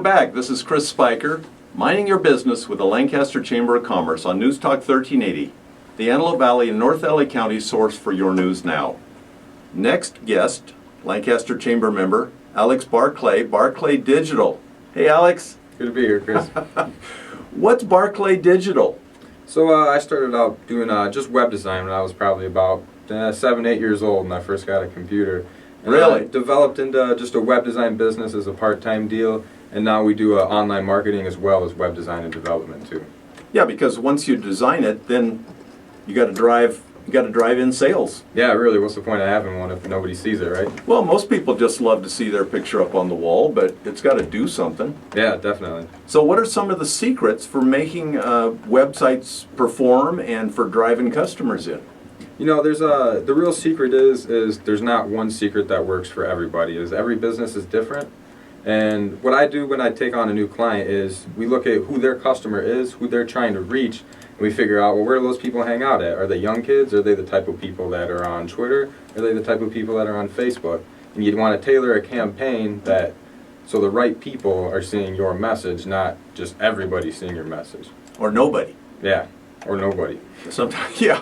back. This is Chris Spiker, minding your business with the Lancaster Chamber of Commerce on News Talk 1380, the Antelope Valley and North LA County source for your news now. Next guest, Lancaster Chamber member, Alex Barclay, Barclay Digital. Hey, Alex. Good to be here, Chris. What's Barclay Digital? So I started out doing just web design when I was probably about 7, 8 years old when I first got a computer. And Really? Developed into just a web design business as a part-time deal, and now we do online marketing as well as web design and development too. Yeah, because once you design it, then you got to drive in sales. Yeah, really, what's the point of having one if nobody sees it, right? Well, most people just love to see their picture up on the wall, but it's got to do something. Yeah, definitely. So what are some of the secrets for making websites perform and for driving customers in? You know, the real secret is there's not one secret that works for everybody. Every business is different. And what I do when I take on a new client is we look at who their customer is, who they're trying to reach, and we figure out, well, where do those people hang out at? Are they young kids? Are they the type of people that are on Twitter? Are they the type of people that are on Facebook? And you'd want to tailor a campaign so the right people are seeing your message, not just everybody seeing your message. Or nobody. Yeah, or nobody. Sometimes, yeah,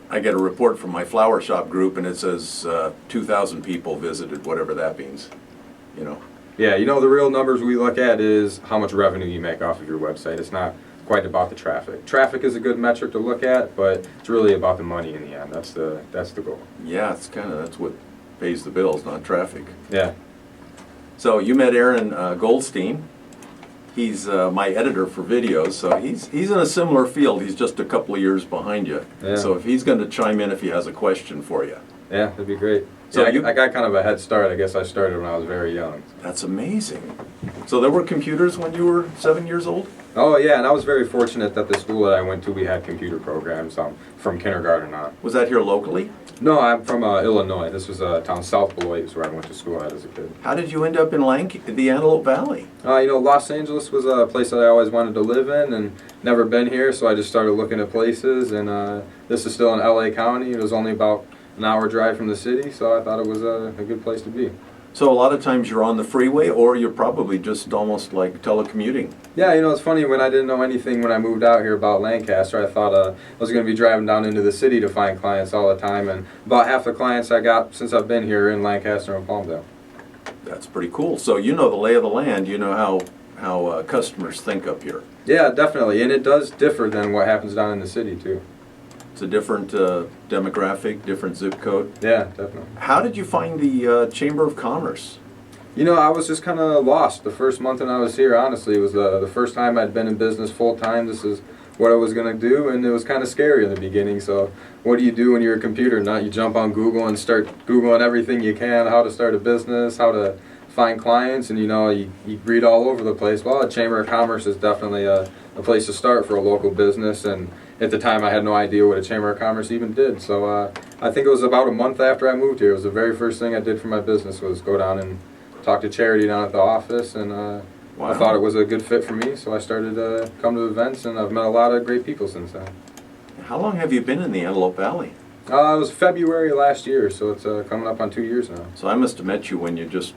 I get a report from my flower shop group and it says 2,000 people visited, whatever that means, Yeah, the real numbers we look at is how much revenue you make off of your website. It's not quite about the traffic. Traffic is a good metric to look at, but it's really about the money in the end. That's the goal. Yeah, that's what pays the bills, not traffic. Yeah. So you met Aaron Goldstein. He's my editor for videos, so he's in a similar field. He's just a couple of years behind you. Yeah. So if he's going to chime in if he has a question for you. Yeah, that'd be great. So I got kind of a head start. I guess I started when I was very young. That's amazing. So there were computers when you were 7 years old? Oh yeah, and I was very fortunate that the school that I went to, we had computer programs from kindergarten on. Was that here locally? No, I'm from Illinois. This was a town south Beloit, is where I went to school at as a kid. How did you end up in the Antelope Valley? Los Angeles was a place that I always wanted to live in and never been here, so I just started looking at places, and this is still in LA County. It was only about an hour drive from the city, so I thought it was a good place to be. So a lot of times you're on the freeway, or you're probably just almost like telecommuting. Yeah, it's funny, when I didn't know anything when I moved out here about Lancaster, I thought I was going to be driving down into the city to find clients all the time, and about half the clients I got since I've been here in Lancaster and Palmdale. That's pretty cool. So you know the lay of the land, you know how customers think up here. Yeah, definitely, and it does differ than what happens down in the city too. It's a different demographic, different zip code. Yeah, definitely. How did you find the Chamber of Commerce? I was just kind of lost the first month that I was here, honestly. It was the first time I'd been in business full time. This is what I was going to do, and it was kind of scary in the beginning. So what do you do when you're a computer nut? You jump on Google and start Googling everything you can, how to start a business, how to find clients, and you read all over the place. Well, a Chamber of Commerce is definitely a place to start for a local business, and at the time I had no idea what a Chamber of Commerce even did. So I think it was about a month after I moved here. It was the very first thing I did for my business was go down and talk to Charity down at the office, and Wow. I thought it was a good fit for me, so I started to come to events, and I've met a lot of great people since then. How long have you been in the Antelope Valley? It was February last year, so it's coming up on 2 years now. So I must have met you when you just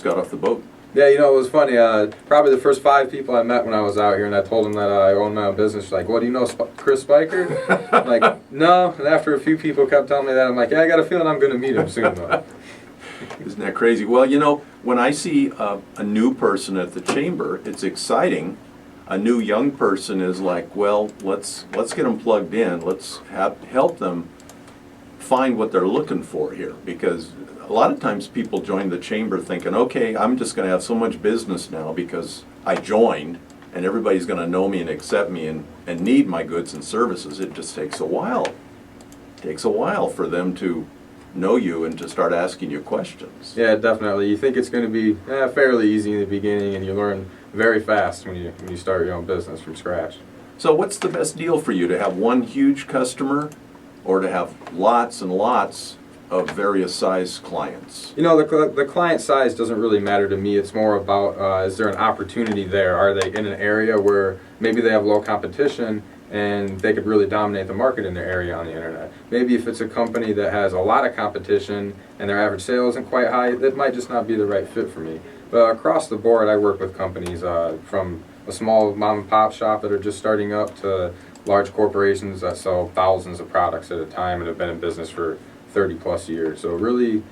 got off the boat. Yeah, it was funny. Probably the first 5 people I met when I was out here, and I told them that I owned my own business. She's like, "Well, do you know Chris Spiker?" I'm like, "No." And after a few people kept telling me that, I'm like, "Yeah, I got a feeling I'm going to meet him soon, though." Isn't that crazy? Well, when I see a new person at the chamber, it's exciting. A new young person is like, well, let's get them plugged in. Let's help them find what they're looking for here, because a lot of times people join the chamber thinking, okay, I'm just going to have so much business now because I joined, and everybody's going to know me and accept me and need my goods and services. It just takes a while. It takes a while for them to know you and to start asking you questions. Yeah, definitely. You think it's going to be fairly easy in the beginning, and you learn very fast when you start your own business from scratch. So what's the best deal for you, to have one huge customer or to have lots and lots of various size clients? The client size doesn't really matter to me. It's more about is there an opportunity there? Are they in an area where maybe they have low competition and they could really dominate the market in their area on the internet? Maybe if it's a company that has a lot of competition and their average sale isn't quite high, that might just not be the right fit for me. But across the board, I work with companies from a small mom and pop shop that are just starting up to large corporations that sell thousands of products at a time and have been in business for 30 plus years. So really,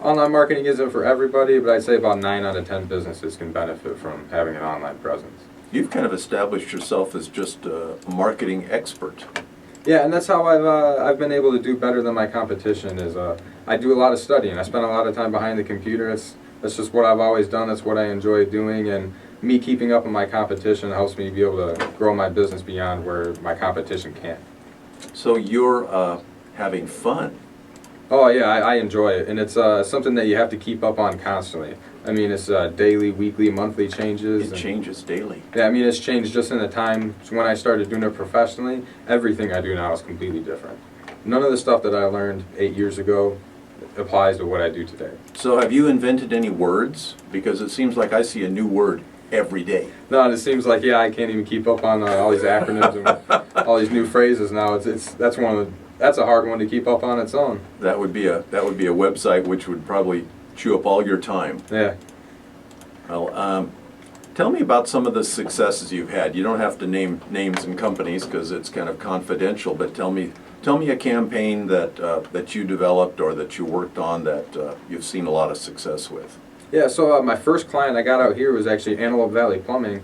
online marketing isn't for everybody, but I'd say about 9 out of 10 businesses can benefit from having an online presence. You've kind of established yourself as just a marketing expert. Yeah, and that's how I've been able to do better than my competition. Is I do a lot of studying. I spend a lot of time behind the computer. That's just what I've always done. That's what I enjoy doing, and me keeping up with my competition helps me be able to grow my business beyond where my competition can't. So you're having fun. Oh yeah, I enjoy it, and it's something that you have to keep up on constantly. I mean, it's daily, weekly, monthly changes. It changes daily. Yeah, I mean, it's changed just in the time when I started doing it professionally. Everything I do now is completely different. None of the stuff that I learned 8 years ago applies to what I do today. So have you invented any words? Because it seems like I see a new word every day. No, and it seems like, yeah, I can't even keep up on all these acronyms and all these new phrases now. That's a hard one to keep up on its own. That would be a website which would probably chew up all your time. Yeah. Well, tell me about some of the successes you've had. You don't have to name names and companies because it's kind of confidential, but tell me a campaign that you developed or that you worked on that you've seen a lot of success with. Yeah, so my first client I got out here was actually Antelope Valley Plumbing,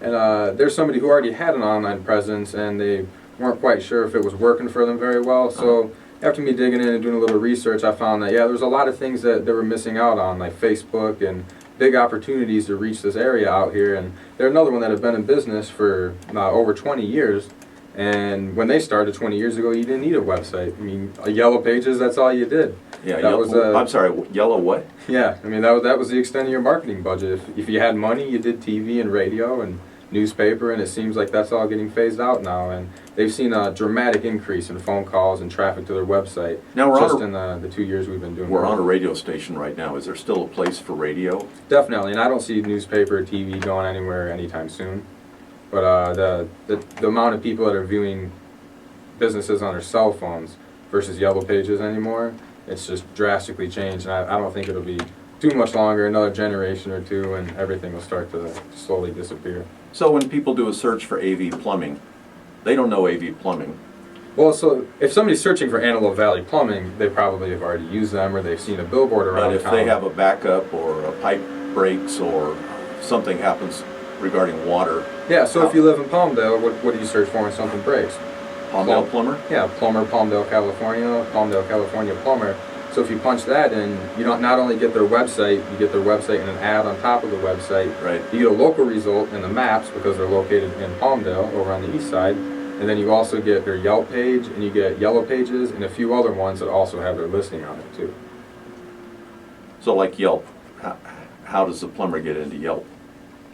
and there's somebody who already had an online presence, and they weren't quite sure if it was working for them very well. So after me digging in and doing a little research, I found that, yeah, there was a lot of things that they were missing out on, like Facebook and big opportunities to reach this area out here. And they're another one that had been in business for over 20 years. And when they started 20 years ago, you didn't need a website. I mean, Yellow Pages, that's all you did. Yeah, I'm sorry, yellow what? Yeah, I mean, that was the extent of your marketing budget. If you had money, you did TV and radio and newspaper, and it seems like that's all getting phased out now. And they've seen a dramatic increase in phone calls and traffic to their website now in the 2 years we've been doing it. We're on a radio station right now. Is there still a place for radio? Definitely, and I don't see newspaper or TV going anywhere anytime soon. But the amount of people that are viewing businesses on their cell phones versus Yellow Pages anymore, it's just drastically changed, and I don't think it'll be too much longer, another generation or two, and everything will start to slowly disappear. So when people do a search for AV plumbing, they don't know AV plumbing. Well, so if somebody's searching for Antelope Valley Plumbing, they probably have already used them, or they've seen a billboard around But if town. they have a backup or a pipe breaks or something happens regarding water. Yeah, so if you live in Palmdale, what do you search for when something breaks? Palmdale plumber? Yeah, plumber, Palmdale, California plumber. So if you punch that in, you don't not only get their website, you get their website and an ad on top of the website. Right. You get a local result in the maps because they're located in Palmdale over on the east side. And then you also get their Yelp page, and you get Yellow Pages and a few other ones that also have their listing on it too. So like Yelp, how does the plumber get into Yelp?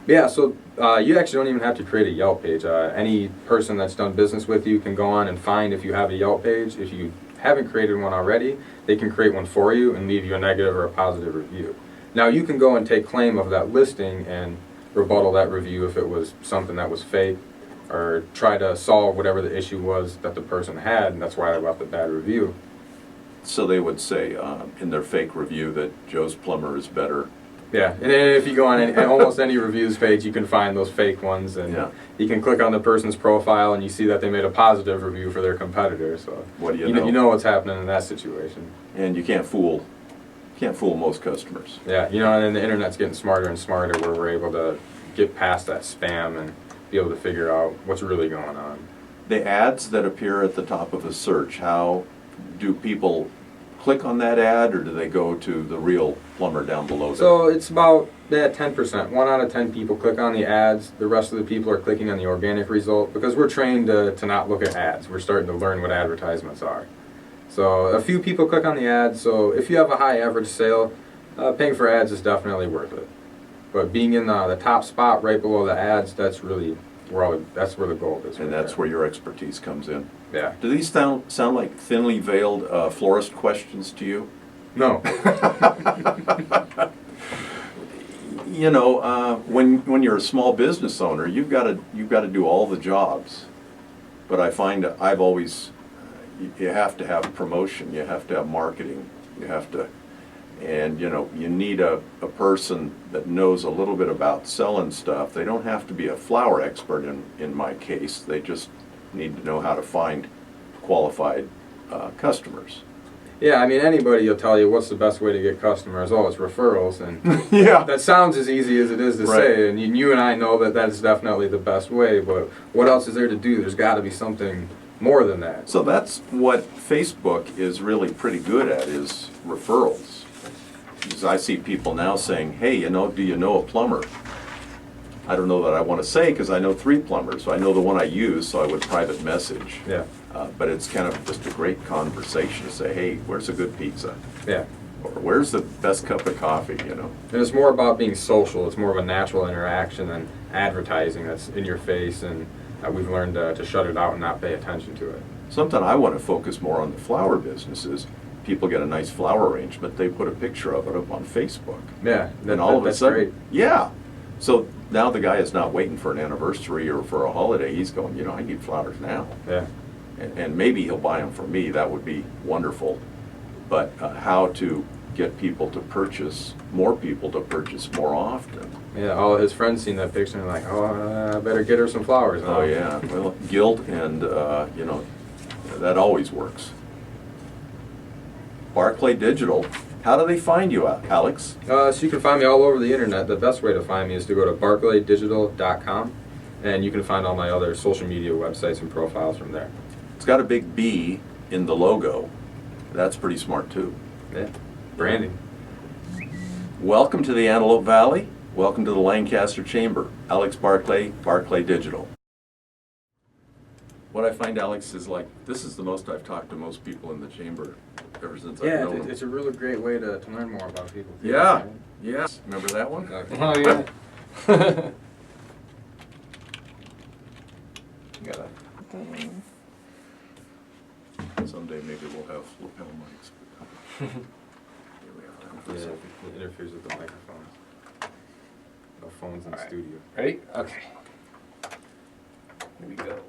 Yeah, so you actually don't even have to create a Yelp page. Any person that's done business with you can go on and find if you have a Yelp page. If you haven't created one already, they can create one for you and leave you a negative or a positive review. Now you can go and take claim of that listing and rebuttal that review if it was something that was fake, or try to solve whatever the issue was that the person had, and that's why they left a bad review. So they would say in their fake review that Joe's plumber is better. Yeah, and if you go on almost any reviews page, you can find those fake ones, and Yeah. you can click on the person's profile and you see that they made a positive review for their competitor. So What do you know? You know what's happening in that situation. And you can't fool most customers. Yeah, and then the internet's getting smarter and smarter, where we're able to get past that spam and be able to figure out what's really going on. The ads that appear at the top of a search, how do people click on that ad, or do they go to the real plumber down below them? So it's about 10%. 1 out of 10 people click on the ads. The rest of the people are clicking on the organic result, because we're trained to not look at ads. We're starting to learn what advertisements are. So a few people click on the ads. So if you have a high average sale, paying for ads is definitely worth it. But being in the top spot right below the ads, that's really where the goal is. And that's where your expertise comes in. Yeah. Do these sound like thinly veiled florist questions to you? No. When you're a small business owner, you've got to do all the jobs. But I find that you have to have promotion, you have to have marketing, you have to And, you know, you need a person that knows a little bit about selling stuff. They don't have to be a flower expert in my case. They just need to know how to find qualified customers. Yeah, I mean, anybody will tell you what's the best way to get customers. Oh, it's referrals, and Yeah. that sounds as easy as it is to Right. say. And you and I know that is definitely the best way. But what else is there to do? There's got to be something more than that. So that's what Facebook is really pretty good at, is referrals. Because I see people now saying, hey, you know, do you know a plumber? I don't know that I want to say because I know 3 plumbers. I know the one I use, so I would private message. Yeah. But it's kind of just a great conversation to say, hey, where's a good pizza? Yeah. Or where's the best cup of coffee, you know? And it's more about being social. It's more of a natural interaction than advertising that's in your face, and we've learned to shut it out and not pay attention to it. Something I want to focus more on the flower businesses. People get a nice flower arrangement, they put a picture of it up on Facebook. Yeah, And all of a that's sudden, great. yeah. So now the guy is not waiting for an anniversary or for a holiday. He's going, you know, I need flowers now. Yeah. And maybe he'll buy them from me. That would be wonderful. But how to get people to purchase, more people to purchase more often. Yeah, all of his friends seen that picture and they're like, oh, I better get her some flowers now. Oh, yeah. Well, guilt and, you know, that always works. Barclay Digital. How do they find you, Alex? So you can find me all over the internet. The best way to find me is to go to barclaydigital.com, and you can find all my other social media websites and profiles from there. It's got a big B in the logo. That's pretty smart, too. Yeah, branding. Welcome to the Antelope Valley. Welcome to the Lancaster Chamber. Alex Barclay, Barclay Digital. What I find, Alex, is like, this is the most I've talked to most people in the chamber ever since I've known them. It's a really great way to learn more about people. Too, Yeah, right? yes. Remember that one? Oh, yeah. Gotta, someday maybe we'll have lapel mics. Here we have time for a Yeah, selfie. it interferes with the microphones. No phones in the All right. studio. Ready? Okay. Here we go.